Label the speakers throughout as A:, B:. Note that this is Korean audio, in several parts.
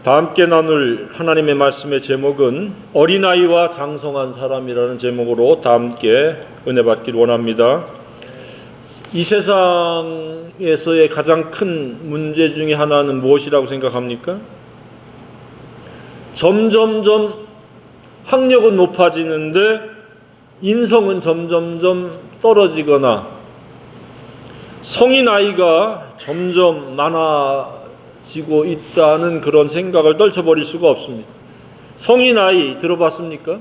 A: 다 함께 나눌 하나님의 말씀의 제목은 어린아이와 장성한 사람이라는 제목으로 다 함께 은혜 받기를 원합니다. 이 세상에서의 가장 큰 문제 중에 하나는 무엇이라고 생각합니까? 점점점 학력은 높아지는데 인성은 점점점 떨어지거나 성인 아이가 점점 많아지고 있다는 그런 생각을 떨쳐버릴 수가 없습니다. 성인 아이 들어봤습니까?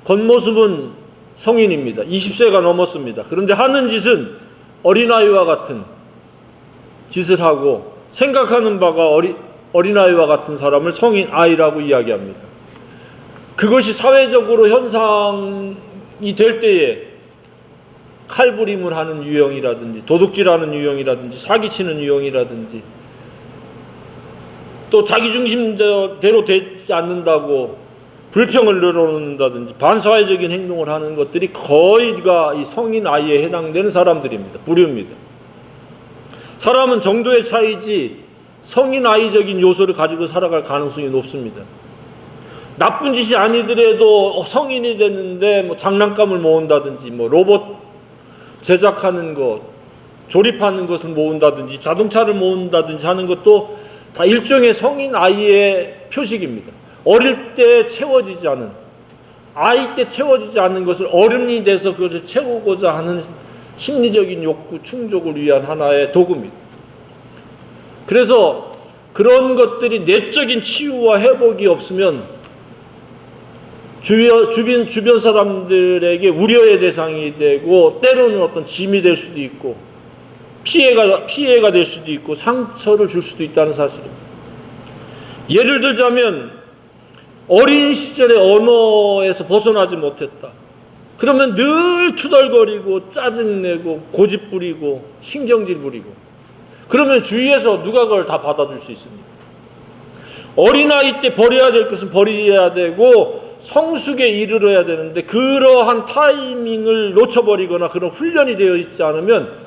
A: 겉모습은 성인입니다. 20세가 넘었습니다. 그런데 하는 짓은 어린아이와 같은 짓을 하고 생각하는 바가 어린아이와 같은 사람을 성인 아이라고 이야기합니다. 그것이 사회적으로 현상이 될 때에 칼부림을 하는 유형이라든지 도둑질하는 유형이라든지 사기치는 유형이라든지 또 자기중심대로 되지 않는다고 불평을 늘어놓는다든지 반사회적인 행동을 하는 것들이 거의가 이 성인 아이에 해당되는 사람들입니다. 부류입니다. 사람은 정도의 차이지 성인 아이적인 요소를 가지고 살아갈 가능성이 높습니다. 나쁜 짓이 아니더라도 성인이 됐는데 장난감을 모은다든지 로봇 제작하는 것, 조립하는 것을 모은다든지 자동차를 모은다든지 하는 것도 다 일종의 성인 아이의 표식입니다. 어릴 때 채워지지 않은, 아이 때 채워지지 않는 것을 어른이 돼서 그것을 채우고자 하는 심리적인 욕구 충족을 위한 하나의 도구입니다. 그래서 그런 것들이 내적인 치유와 회복이 없으면 주변 사람들에게 우려의 대상이 되고 때로는 어떤 짐이 될 수도 있고 피해가 될 수도 있고 상처를 줄 수도 있다는 사실입니다. 예를 들자면 어린 시절의 언어에서 벗어나지 못했다. 그러면 늘 투덜거리고 짜증내고 고집 부리고 신경질 부리고 그러면 주위에서 누가 그걸 다 받아줄 수 있습니까? 어린아이 때 버려야 될 것은 버려야 되고 성숙에 이르러야 되는데 그러한 타이밍을 놓쳐버리거나 그런 훈련이 되어 있지 않으면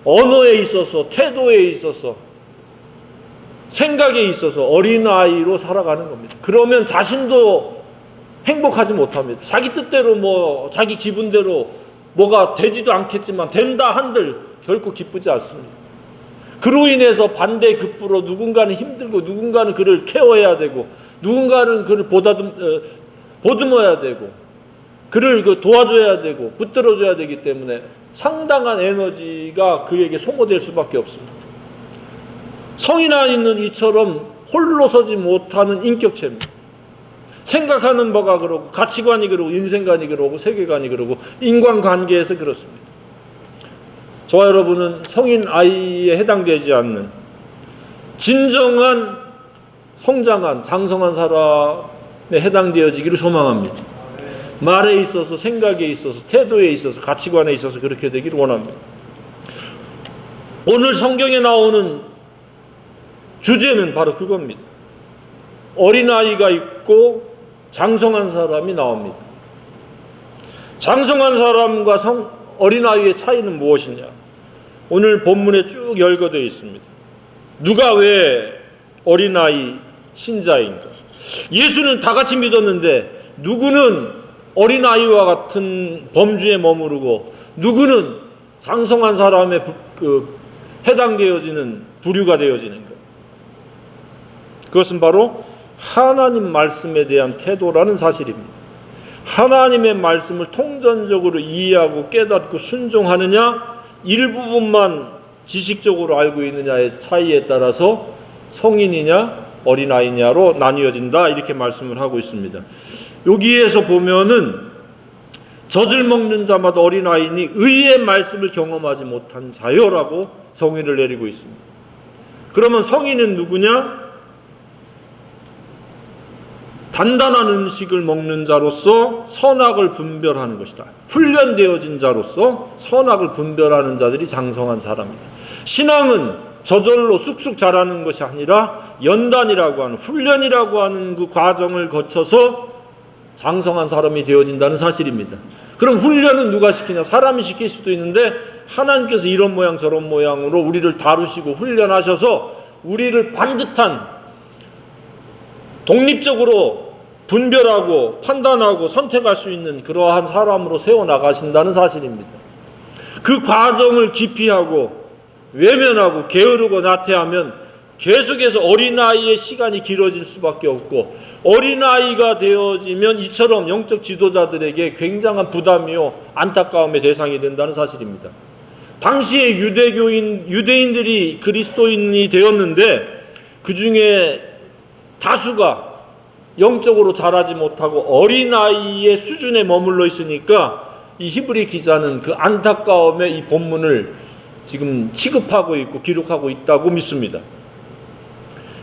A: 언어에 있어서 태도에 있어서 생각에 있어서 어린아이로 살아가는 겁니다. 그러면 자신도 행복하지 못합니다. 자기 뜻대로 자기 기분대로 뭐가 되지도 않겠지만 된다 한들 결코 기쁘지 않습니다. 그로 인해서 반대급부로 누군가는 힘들고 누군가는 그를 케어해야 되고 누군가는 그를 보듬어야 되고 그를 도와줘야 되고 붙들어줘야 되기 때문에 상당한 에너지가 그에게 소모될 수밖에 없습니다. 성인 아이는 이처럼 홀로 서지 못하는 인격체입니다. 생각하는 바가 그러고 가치관이 그러고 인생관이 그러고 세계관이 그러고 인간관계에서 그렇습니다. 저와 여러분은 성인 아이에 해당되지 않는 진정한 성장한 장성한 사람에 해당되어지기를 소망합니다. 말에 있어서 생각에 있어서 태도에 있어서 가치관에 있어서 그렇게 되기를 원합니다. 오늘 성경에 나오는 주제는 바로 그겁니다. 어린아이가 있고 장성한 사람이 나옵니다. 장성한 사람과 어린아이의 차이는 무엇이냐? 오늘 본문에 쭉 열거되어 있습니다. 누가 왜 어린아이 신자인가? 예수는 다 같이 믿었는데 누구는 어린아이와 같은 범주에 머무르고 누구는 장성한 사람의 해당되어지는 부류가 되어지는 것. 그것은 바로 하나님 말씀에 대한 태도라는 사실입니다. 하나님의 말씀을 통전적으로 이해하고 깨닫고 순종하느냐 일부분만 지식적으로 알고 있느냐의 차이에 따라서 성인이냐 어린아이냐로 나뉘어진다 이렇게 말씀을 하고 있습니다. 여기에서 보면은 젖을 먹는 자마다 어린아이니 의의 말씀을 경험하지 못한 자요라고 정의를 내리고 있습니다. 그러면 성인은 누구냐? 단단한 음식을 먹는 자로서 선악을 분별하는 것이다. 훈련되어진 자로서 선악을 분별하는 자들이 장성한 사람이다. 신앙은 저절로 쑥쑥 자라는 것이 아니라 연단이라고 하는 훈련이라고 하는 그 과정을 거쳐서 장성한 사람이 되어진다는 사실입니다. 그럼 훈련은 누가 시키냐? 사람이 시킬 수도 있는데 하나님께서 이런 모양 저런 모양으로 우리를 다루시고 훈련하셔서 우리를 반듯한 독립적으로 분별하고 판단하고 선택할 수 있는 그러한 사람으로 세워나가신다는 사실입니다. 그 과정을 기피하고 외면하고 게으르고 나태하면 계속해서 어린아이의 시간이 길어질 수밖에 없고, 어린아이가 되어지면 이처럼 영적 지도자들에게 굉장한 부담이요 안타까움의 대상이 된다는 사실입니다. 당시에 유대인들이 그리스도인이 되었는데 그 중에 다수가 영적으로 자라지 못하고 어린아이의 수준에 머물러 있으니까 이 히브리 기자는 그 안타까움의 이 본문을 지금 취급하고 있고 기록하고 있다고 믿습니다.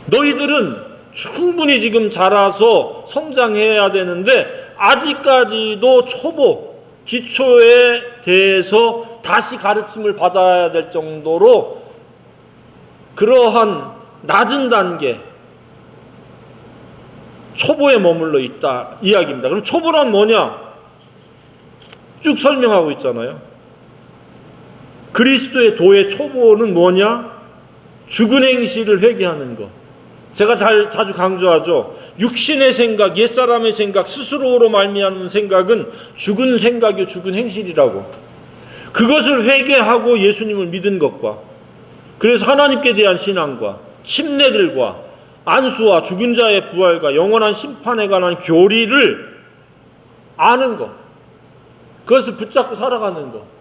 A: 너희들은 충분히 지금 자라서 성장해야 되는데 아직까지도 초보, 기초에 대해서 다시 가르침을 받아야 될 정도로 그러한 낮은 단계, 초보에 머물러 있다 이야기입니다. 그럼 초보란 뭐냐? 쭉 설명하고 있잖아요. 그리스도의 도의 초보는 뭐냐? 죽은 행실을 회개하는 것. 제가 자주 강조하죠. 육신의 생각, 옛사람의 생각, 스스로로 말미암는 생각은 죽은 생각이요 죽은 행실이라고. 그것을 회개하고 예수님을 믿은 것과, 그래서 하나님께 대한 신앙과 침례들과 안수와 죽은 자의 부활과 영원한 심판에 관한 교리를 아는 것, 그것을 붙잡고 살아가는 것.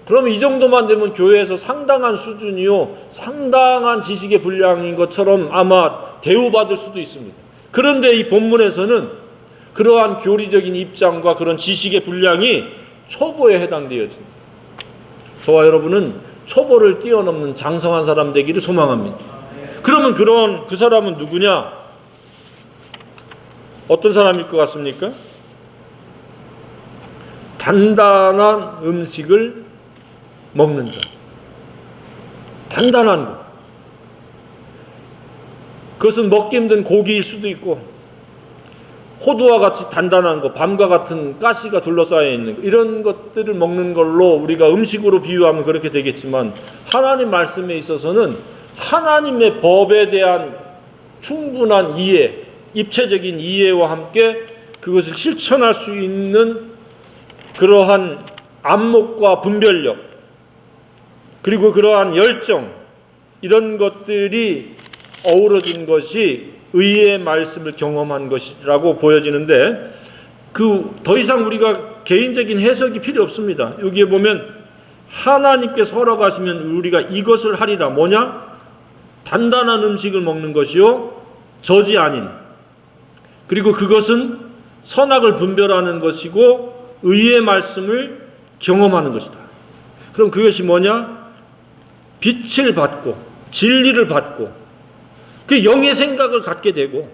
A: 그러면 이 정도만 되면 교회에서 상당한 수준이요 상당한 지식의 분량인 것처럼 아마 대우받을 수도 있습니다. 그런데 이 본문에서는 그러한 교리적인 입장과 그런 지식의 분량이 초보에 해당되어집니다. 저와 여러분은 초보를 뛰어넘는 장성한 사람 되기를 소망합니다. 그러면 그 사람은 누구냐? 어떤 사람일 것 같습니까? 단단한 음식을 먹는 자. 단단한 것. 그것은 먹기 힘든 고기일 수도 있고, 호두와 같이 단단한 것, 밤과 같은 가시가 둘러싸여 있는 것, 이런 것들을 먹는 걸로 우리가 음식으로 비유하면 그렇게 되겠지만, 하나님 말씀에 있어서는 하나님의 법에 대한 충분한 이해, 입체적인 이해와 함께 그것을 실천할 수 있는 그러한 안목과 분별력, 그리고 그러한 열정, 이런 것들이 어우러진 것이 의의 말씀을 경험한 것이라고 보여지는데, 더 이상 우리가 개인적인 해석이 필요 없습니다. 여기에 보면 하나님께서 허락하시면 우리가 이것을 하리라. 뭐냐? 단단한 음식을 먹는 것이요 저지 아닌, 그리고 그것은 선악을 분별하는 것이고 의의 말씀을 경험하는 것이다. 그럼 그것이 뭐냐? 빛을 받고 진리를 받고 그 영의 생각을 갖게 되고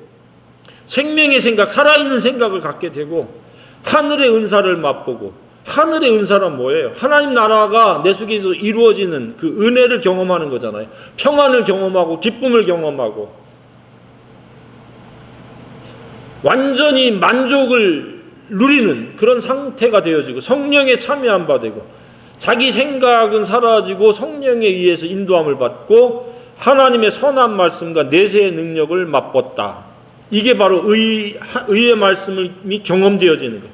A: 생명의 생각, 살아있는 생각을 갖게 되고 하늘의 은사를 맛보고, 하늘의 은사란 뭐예요? 하나님 나라가 내 속에서 이루어지는 그 은혜를 경험하는 거잖아요. 평안을 경험하고 기쁨을 경험하고 완전히 만족을 누리는 그런 상태가 되어지고, 성령에 참여한 바 되고, 자기 생각은 사라지고 성령에 의해서 인도함을 받고 하나님의 선한 말씀과 내세의 능력을 맛봤다. 이게 바로 의의 말씀이 경험되어지는 것.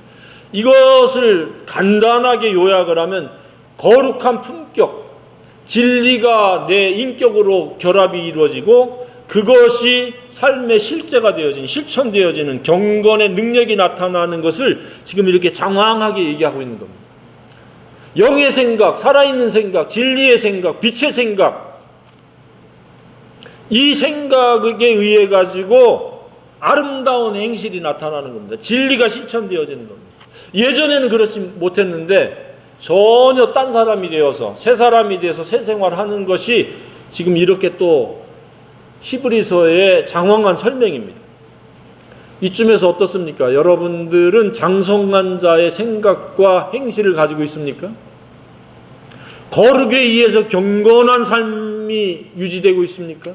A: 이것을 간단하게 요약을 하면 거룩한 품격, 진리가 내 인격으로 결합이 이루어지고 그것이 삶의 실제가 되어진, 실천되어지는 경건의 능력이 나타나는 것을 지금 이렇게 장황하게 얘기하고 있는 겁니다. 영의 생각, 살아있는 생각, 진리의 생각, 빛의 생각, 이 생각에 의해 가지고 아름다운 행실이 나타나는 겁니다. 진리가 실천되어지는 겁니다. 예전에는 그렇지 못했는데 전혀 딴 사람이 되어서 새 사람이 되어서 새 생활하는 것이 지금 이렇게 또 히브리서의 장황한 설명입니다. 이쯤에서 어떻습니까? 여러분들은 장성한 자의 생각과 행실을 가지고 있습니까? 거룩에 의해서 경건한 삶이 유지되고 있습니까?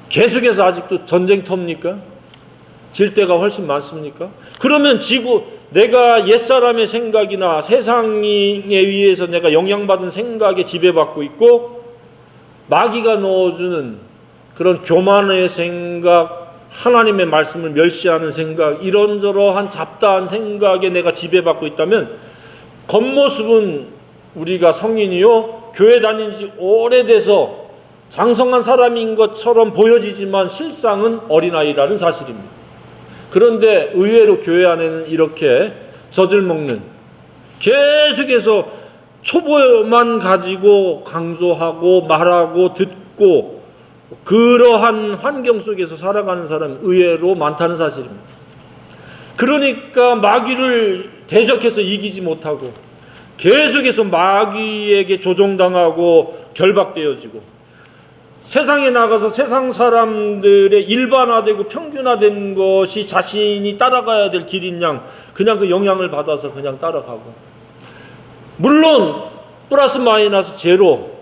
A: 계속해서 아직도 전쟁터입니까? 질 때가 훨씬 많습니까? 그러면 내가 옛사람의 생각이나 세상에 의해서 내가 영향받은 생각에 지배받고 있고, 마귀가 넣어주는 그런 교만의 생각, 하나님의 말씀을 멸시하는 생각, 이런저러한 잡다한 생각에 내가 지배받고 있다면 겉모습은 우리가 성인이요 교회 다닌 지 오래돼서 장성한 사람인 것처럼 보여지지만 실상은 어린아이라는 사실입니다. 그런데 의외로 교회 안에는 이렇게 젖을 먹는, 계속해서 초보만 가지고 강조하고 말하고 듣고 그러한 환경 속에서 살아가는 사람이 의외로 많다는 사실입니다. 그러니까 마귀를 대적해서 이기지 못하고 계속해서 마귀에게 조종당하고 결박되어지고 세상에 나가서 세상 사람들의 일반화되고 평균화된 것이 자신이 따라가야 될 길인 양 그냥 그 영향을 받아서 그냥 따라가고, 물론 플러스 마이너스 제로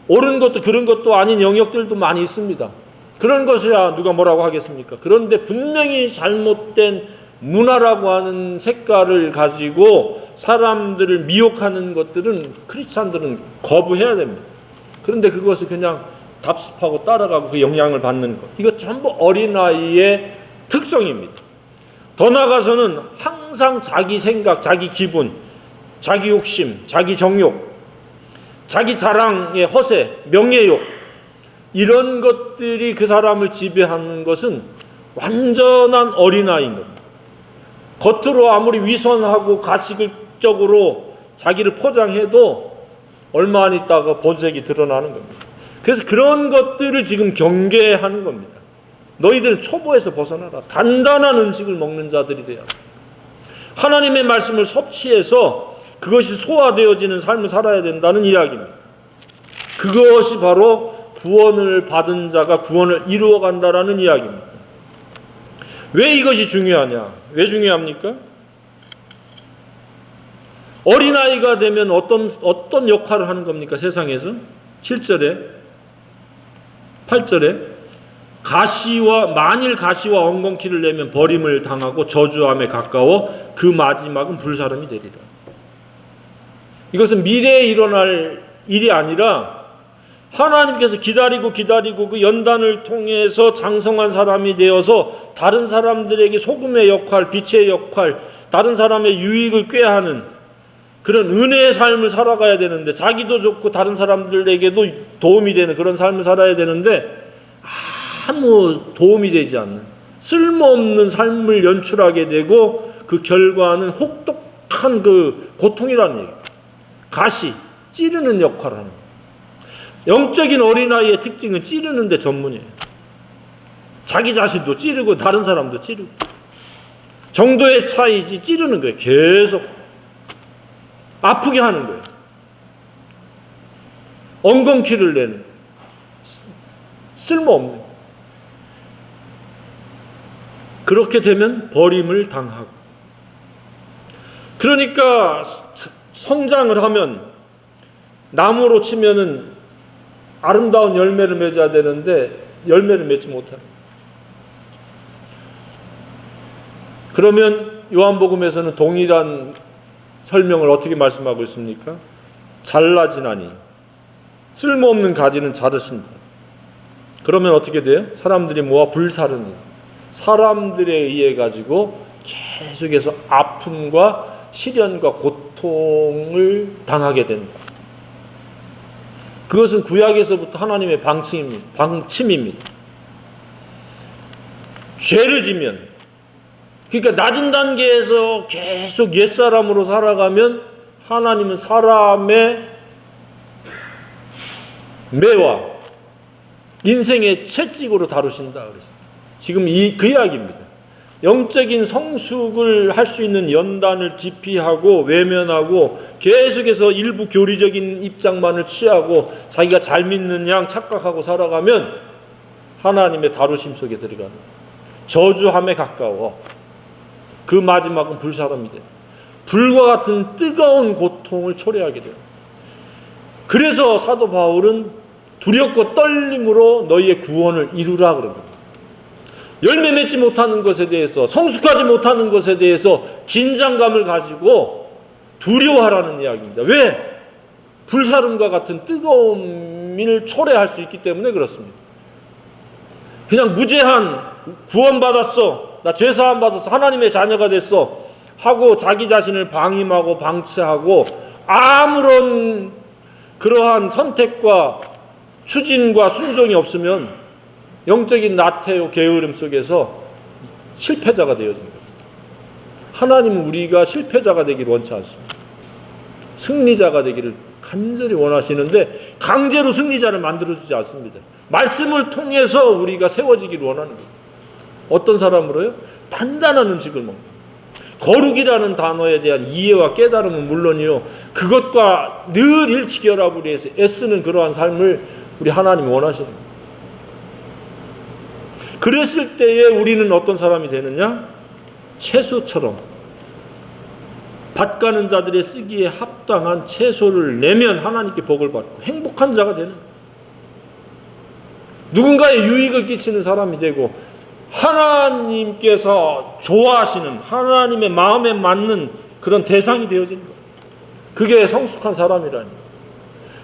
A: 옳은 것도 그런 것도 아닌 영역들도 많이 있습니다. 그런 것이야 누가 뭐라고 하겠습니까? 그런데 분명히 잘못된 문화라고 하는 색깔을 가지고 사람들을 미혹하는 것들은 크리스찬들은 거부해야 됩니다. 그런데 그것을 그냥 답습하고 따라가고 그 영향을 받는 것, 이거 전부 어린아이의 특성입니다. 더 나아가서는 항상 자기 생각, 자기 기분, 자기 욕심, 자기 정욕, 자기 자랑의 허세, 명예욕, 이런 것들이 그 사람을 지배하는 것은 완전한 어린아이인 겁니다. 겉으로 아무리 위선하고 가식적으로 자기를 포장해도 얼마 안 있다가 본색이 드러나는 겁니다. 그래서 그런 것들을 지금 경계하는 겁니다. 너희들은 초보에서 벗어나라. 단단한 음식을 먹는 자들이 돼야 합니다. 하나님의 말씀을 섭취해서 그것이 소화되어지는 삶을 살아야 된다는 이야기입니다. 그것이 바로 구원을 받은 자가 구원을 이루어간다라는 이야기입니다. 왜 이것이 중요하냐? 왜 중요합니까? 어린아이가 되면 어떤 역할을 하는 겁니까? 세상에서 7절에 8절에 만일 가시와 엉겅퀴를 내면 버림을 당하고 저주함에 가까워 그 마지막은 불사름이 되리라. 이것은 미래에 일어날 일이 아니라 하나님께서 기다리고 그 연단을 통해서 장성한 사람이 되어서 다른 사람들에게 소금의 역할, 빛의 역할, 다른 사람의 유익을 꾀하는 그런 은혜의 삶을 살아가야 되는데, 자기도 좋고 다른 사람들에게도 도움이 되는 그런 삶을 살아야 되는데 아무 도움이 되지 않는 쓸모없는 삶을 연출하게 되고 그 결과는 혹독한 그 고통이라는 얘기입니다. 가시, 찌르는 역할을 하는 거예요. 영적인 어린아이의 특징은 찌르는 데 전문이에요. 자기 자신도 찌르고 다른 사람도 찌르고, 정도의 차이지 찌르는 거예요. 계속 아프게 하는 거예요. 엉겅퀴를 내는 거예요. 쓸모없는 거예요. 그렇게 되면 버림을 당하고, 그러니까 성장을 하면 나무로 치면은 아름다운 열매를 맺어야 되는데 열매를 맺지 못합니다. 그러면 요한복음에서는 동일한 설명을 어떻게 말씀하고 있습니까? 잘라지나니 쓸모없는 가지는 자르신다. 그러면 어떻게 돼요? 사람들이 모아 불사르니, 사람들에 의해 가지고 계속해서 아픔과 시련과 고통을 당하게 된다. 그것은 구약에서부터 하나님의 방침입니다. 죄를 지면, 그러니까 낮은 단계에서 계속 옛사람으로 살아가면 하나님은 사람의 매와 인생의 채찍으로 다루신다 그랬습니다. 지금 그 이야기입니다. 영적인 성숙을 할 수 있는 연단을 기피하고 외면하고 계속해서 일부 교리적인 입장만을 취하고 자기가 잘 믿는 양 착각하고 살아가면 하나님의 다루심 속에 들어가는 거예요. 저주함에 가까워 그 마지막은 불사름이 돼요. 불과 같은 뜨거운 고통을 초래하게 돼요. 그래서 사도 바울은 두렵고 떨림으로 너희의 구원을 이루라 그럽니다. 열매 맺지 못하는 것에 대해서, 성숙하지 못하는 것에 대해서 긴장감을 가지고 두려워하라는 이야기입니다. 왜? 불사름과 같은 뜨거움을 초래할 수 있기 때문에 그렇습니다. 그냥 무제한 구원받았어, 나 죄사함 받았어, 하나님의 자녀가 됐어 하고 자기 자신을 방임하고 방치하고 아무런 그러한 선택과 추진과 순종이 없으면 영적인 나태요 게으름 속에서 실패자가 되어진 거예요. 하나님은 우리가 실패자가 되기를 원치 않습니다. 승리자가 되기를 간절히 원하시는데 강제로 승리자를 만들어주지 않습니다. 말씀을 통해서 우리가 세워지기를 원하는 거예요. 어떤 사람으로요? 단단한 음식을 먹는, 거룩이라는 단어에 대한 이해와 깨달음은 물론이요, 그것과 늘 일치결합을 위해서 애쓰는 그러한 삶을 우리 하나님이 원하시는 거예요. 그랬을 때에 우리는 어떤 사람이 되느냐? 채소처럼 밭 가는 자들의 쓰기에 합당한 채소를 내면 하나님께 복을 받고 행복한 자가 되는, 누군가의 유익을 끼치는 사람이 되고 하나님께서 좋아하시는 하나님의 마음에 맞는 그런 대상이 되어지는 거예요. 그게 성숙한 사람이라니.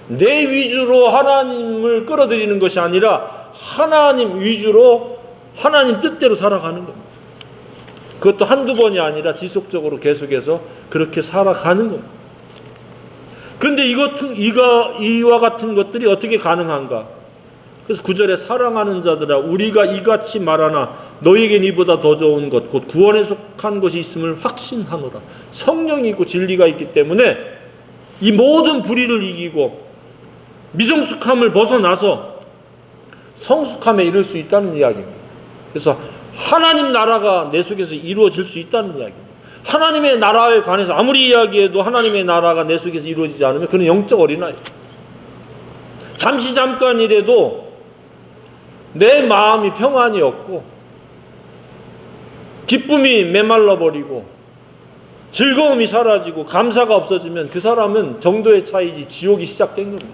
A: 내 위주로 하나님을 끌어들이는 것이 아니라 하나님 위주로 하나님 뜻대로 살아가는 겁니다. 그것도 한두 번이 아니라 지속적으로 계속해서 그렇게 살아가는 겁니다. 그런데 이와 같은 것들이 어떻게 가능한가? 그래서 9절에 사랑하는 자들아 우리가 이같이 말하나 너희에겐 이보다 더 좋은 것 곧 구원에 속한 것이 있음을 확신하노라. 성령이 있고 진리가 있기 때문에 이 모든 불의를 이기고 미성숙함을 벗어나서 성숙함에 이를 수 있다는 이야기입니다. 그래서 하나님 나라가 내 속에서 이루어질 수 있다는 이야기입니다. 하나님의 나라에 관해서 아무리 이야기해도 하나님의 나라가 내 속에서 이루어지지 않으면 그는 영적 어린아이예요. 잠깐이라도 내 마음이 평안이 없고 기쁨이 메말라버리고 즐거움이 사라지고 감사가 없어지면 그 사람은 정도의 차이지 지옥이 시작된 겁니다.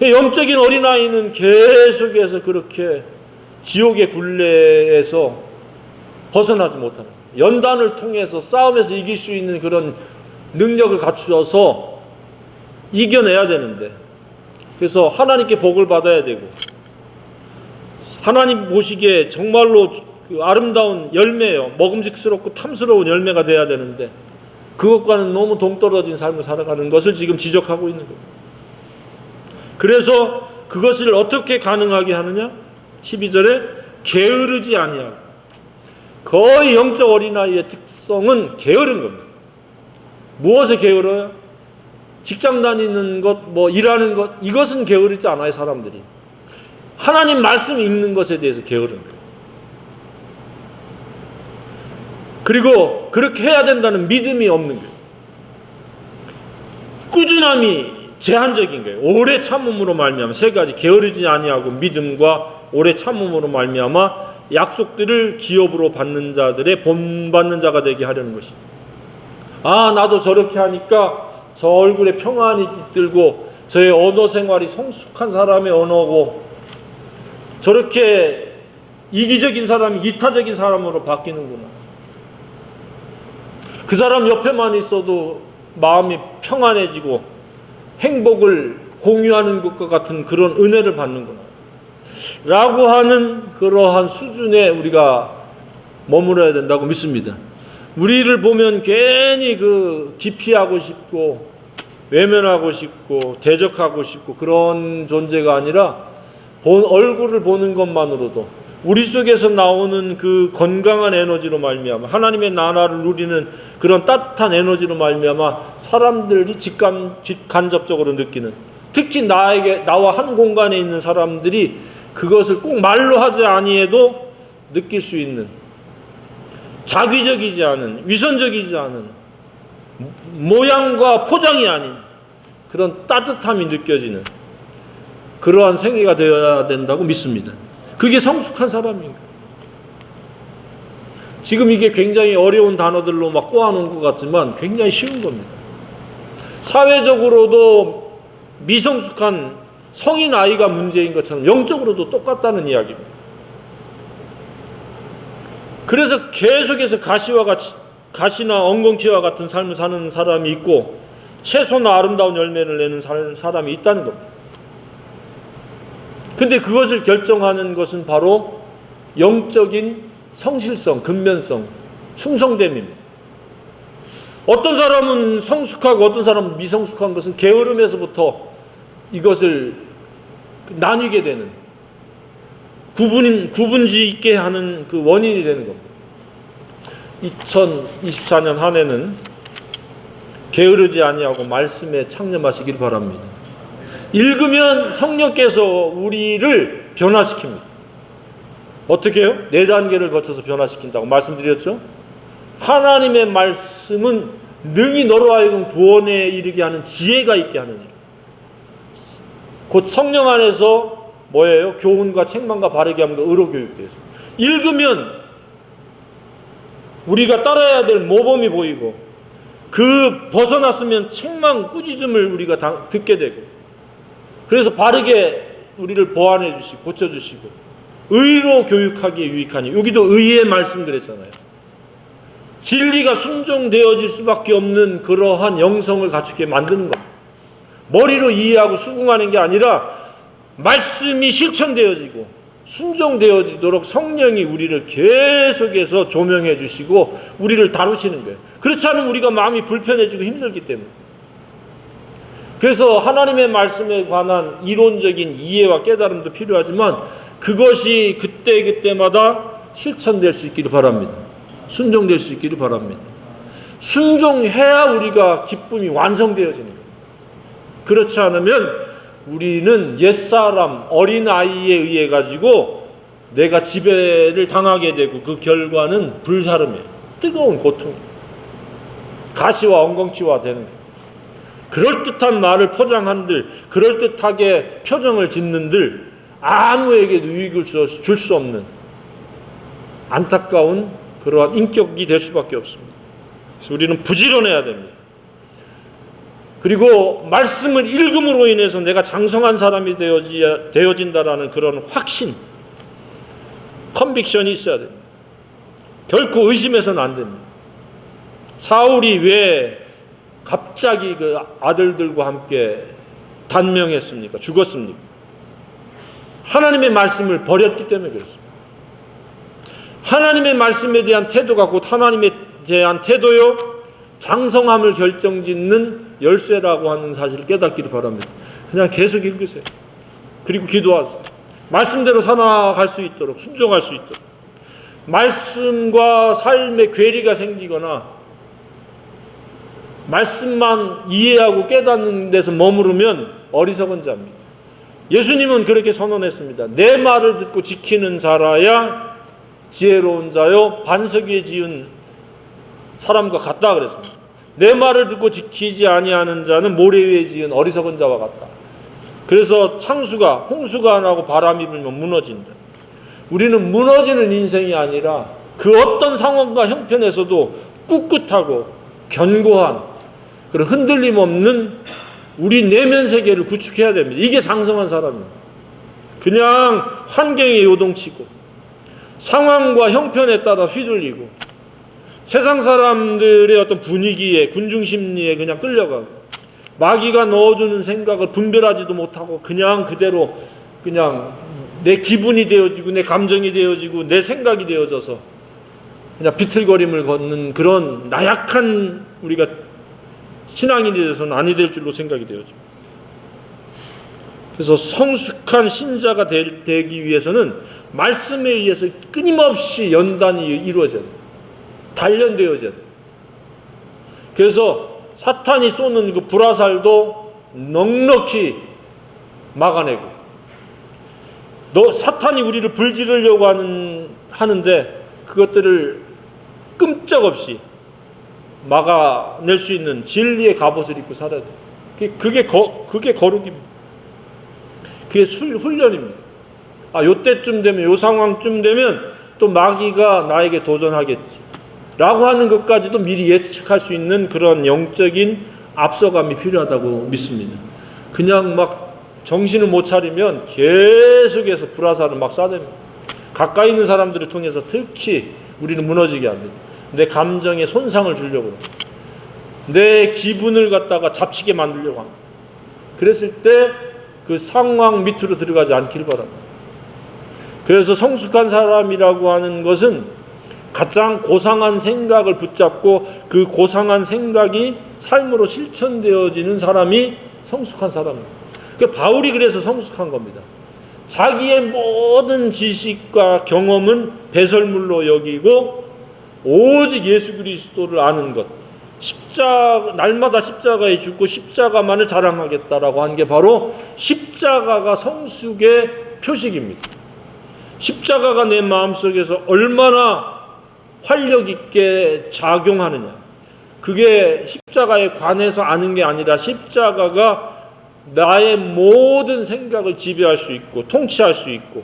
A: 영적인 어린아이는 계속해서 그렇게 지옥의 굴레에서 벗어나지 못하는, 연단을 통해서 싸움에서 이길 수 있는 그런 능력을 갖추어서 이겨내야 되는데, 그래서 하나님께 복을 받아야 되고 하나님 보시기에 정말로 그 아름다운 열매요, 먹음직스럽고 탐스러운 열매가 돼야 되는데 그것과는 너무 동떨어진 삶을 살아가는 것을 지금 지적하고 있는 겁니다. 그래서 그것을 어떻게 가능하게 하느냐? 12절에 게으르지 아니하고, 거의 영적 어린아이의 특성은 게으른 겁니다. 무엇에 게으러요? 직장 다니는 것, 일하는 것, 이것은 게으르지 않아요. 사람들이 하나님 말씀 읽는 것에 대해서 게으른 거예요. 그리고 그렇게 해야 된다는 믿음이 없는 거예요. 꾸준함이 제한적인 거예요. 오래 참음으로 말미암아, 세 가지, 게으르지 아니하고 믿음과 오래 참음으로 말미암아 약속들을 기업으로 받는 자들의 본받는 자가 되게 하려는 것입니다. 아, 나도 저렇게 하니까 저 얼굴에 평안이 깃들고 저의 언어 생활이 성숙한 사람의 언어고, 저렇게 이기적인 사람이 이타적인 사람으로 바뀌는구나. 그 사람 옆에만 있어도 마음이 평안해지고 행복을 공유하는 것과 같은 그런 은혜를 받는구나 라고 하는 그러한 수준에 우리가 머물러야 된다고 믿습니다. 우리를 보면 괜히 기피하고 싶고 외면하고 싶고 대적하고 싶고 그런 존재가 아니라 얼굴을 보는 것만으로도 우리 속에서 나오는 그 건강한 에너지로 말미암아 하나님의 나라를 누리는 그런 따뜻한 에너지로 말미암아 사람들이 직간접적으로 느끼는, 특히 나와 한 공간에 있는 사람들이 그것을 꼭 말로 하지 아니해도 느낄 수 있는, 자기적이지 않은, 위선적이지 않은, 모양과 포장이 아닌 그런 따뜻함이 느껴지는 그러한 생애가 되어야 된다고 믿습니다. 그게 성숙한 사람인가? 지금 이게 굉장히 어려운 단어들로 막 꼬아놓은 것 같지만 굉장히 쉬운 겁니다. 사회적으로도 미성숙한 성인 아이가 문제인 것처럼 영적으로도 똑같다는 이야기입니다. 그래서 계속해서 가시나 엉겅퀴와 같은 삶을 사는 사람이 있고 채소나 아름다운 열매를 내는 사람이 있다는 겁니다. 근데 그것을 결정하는 것은 바로 영적인 성실성, 근면성, 충성됨입니다. 어떤 사람은 성숙하고 어떤 사람은 미성숙한 것은 게으름에서부터 이것을 나뉘게 되는, 구분지 있게 하는 그 원인이 되는 겁니다. 2024년 한 해는 게으르지 아니하고 말씀에 창념하시길 바랍니다. 읽으면 성령께서 우리를 변화시킵니다. 어떻게 해요? 4단계를 거쳐서 변화시킨다고 말씀드렸죠? 하나님의 말씀은 능히 너로 하여금 구원에 이르게 하는 지혜가 있게 하는 일. 곧 성령 안에서 뭐예요? 교훈과 책망과 바르게 함과 의로 교육되어서 읽으면 우리가 따라야 될 모범이 보이고, 그 벗어났으면 책망, 꾸짖음을 우리가 듣게 되고, 그래서 바르게 우리를 보완해 주시고 고쳐주시고 의로 교육하기에 유익하니, 여기도 의의 말씀 그랬잖아요. 진리가 순종되어질 수밖에 없는 그러한 영성을 갖추게 만드는 겁니다. 머리로 이해하고 수긍하는 게 아니라 말씀이 실천되어지고 순종되어지도록 성령이 우리를 계속해서 조명해 주시고 우리를 다루시는 거예요. 그렇지 않으면 우리가 마음이 불편해지고 힘들기 때문에. 그래서 하나님의 말씀에 관한 이론적인 이해와 깨달음도 필요하지만 그것이 그때그때마다 실천될 수 있기를 바랍니다. 순종될 수 있기를 바랍니다. 순종해야 우리가 기쁨이 완성되어지는 거예요. 그렇지 않으면 우리는 옛사람, 어린아이에 의해 가지고 내가 지배를 당하게 되고 그 결과는 불사름이에요. 뜨거운 고통이에요. 가시와 엉겅퀴화 되는 거예요. 그럴듯한 말을 포장한들, 그럴듯하게 표정을 짓는들 아무에게도 유익을 줄 수 없는 안타까운 그러한 인격이 될 수밖에 없습니다. 그래서 우리는 부지런해야 됩니다. 그리고 말씀을 읽음으로 인해서 내가 장성한 사람이 되어진다라는 그런 확신, 컨빅션이 있어야 됩니다. 결코 의심해서는 안 됩니다. 사울이 왜 갑자기 그 아들들과 함께 단명했습니까? 죽었습니까? 하나님의 말씀을 버렸기 때문에 그렇습니다. 하나님의 말씀에 대한 태도가 곧 하나님에 대한 태도요, 장성함을 결정짓는 열쇠라고 하는 사실을 깨닫기를 바랍니다. 그냥 계속 읽으세요. 그리고 기도하세요. 말씀대로 살아갈 수 있도록, 순종할 수 있도록. 말씀과 삶의 괴리가 생기거나 말씀만 이해하고 깨닫는 데서 머무르면 어리석은 자입니다. 예수님은 그렇게 선언했습니다. 내 말을 듣고 지키는 자라야 지혜로운 자요 반석 위에 지은 사람과 같다 그랬습니다. 내 말을 듣고 지키지 아니하는 자는 모래 위에 지은 어리석은 자와 같다. 그래서 창수가, 홍수가 나고 바람이 불면 무너진다. 우리는 무너지는 인생이 아니라 그 어떤 상황과 형편에서도 꿋꿋하고 견고한 그런 흔들림 없는 우리 내면 세계를 구축해야 됩니다. 이게 장성한 사람입니다. 그냥 환경에 요동치고 상황과 형편에 따라 휘둘리고 세상 사람들의 어떤 분위기에, 군중심리에 그냥 끌려가고 마귀가 넣어주는 생각을 분별하지도 못하고 그냥 그대로 그냥 내 기분이 되어지고 내 감정이 되어지고 내 생각이 되어져서 그냥 비틀거림을 걷는 그런 나약한 우리가 신앙인이 되어서는 아니 될 줄로 생각이 되어집니다. 그래서 성숙한 신자가 되기 위해서는 말씀에 의해서 끊임없이 연단이 이루어져야 돼요. 단련되어져야 돼요. 그래서 사탄이 쏘는 그 불화살도 넉넉히 막아내고, 사탄이 우리를 불지르려고 하는데 그것들을 끔짝없이 막아낼 수 있는 진리의 갑옷을 입고 살아야 돼요. 그게 거룩입니다. 그게 훈련입니다. 요때쯤 되면, 요 상황쯤 되면 또 마귀가 나에게 도전하겠지 라고 하는 것까지도 미리 예측할 수 있는 그런 영적인 앞서감이 필요하다고 믿습니다. 그냥 막 정신을 못 차리면 계속해서 불화살을 막 쏴댑니다. 가까이 있는 사람들을 통해서 특히 우리는 무너지게 합니다. 내 감정에 손상을 주려고 합니다. 내 기분을 갖다가 잡치게 만들려고 합니다. 그랬을 때 그 상황 밑으로 들어가지 않길 바랍니다. 그래서 성숙한 사람이라고 하는 것은 가장 고상한 생각을 붙잡고 그 고상한 생각이 삶으로 실천되어지는 사람이 성숙한 사람입니다. 바울이 그래서 성숙한 겁니다. 자기의 모든 지식과 경험은 배설물로 여기고 오직 예수 그리스도를 아는 것, 날마다 십자가에 죽고 십자가만을 자랑하겠다라고 한 게 바로 십자가가 성숙의 표식입니다. 십자가가 내 마음속에서 얼마나 활력 있게 작용하느냐, 그게 십자가에 관해서 아는 게 아니라 십자가가 나의 모든 생각을 지배할 수 있고 통치할 수 있고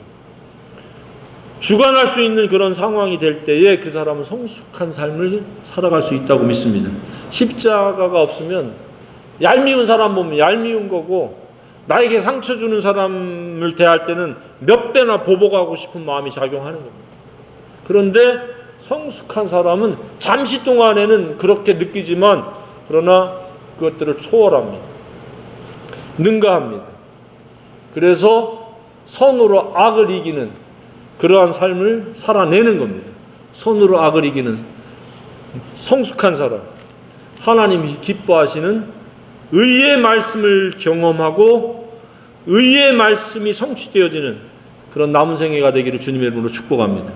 A: 주관할 수 있는 그런 상황이 될 때에 그 사람은 성숙한 삶을 살아갈 수 있다고 믿습니다. 십자가가 없으면 얄미운 사람 보면 얄미운 거고, 나에게 상처 주는 사람을 대할 때는 몇 배나 보복하고 싶은 마음이 작용하는 겁니다. 그런데 성숙한 사람은 잠시 동안에는 그렇게 느끼지만 그러나 그것들을 초월합니다. 능가합니다. 그래서 선으로 악을 이기는 그러한 삶을 살아내는 겁니다. 선으로 악을 이기는 성숙한 사람, 하나님이 기뻐하시는 의의 말씀을 경험하고 의의 말씀이 성취되어지는 그런 남은 생애가 되기를 주님의 이름으로 축복합니다.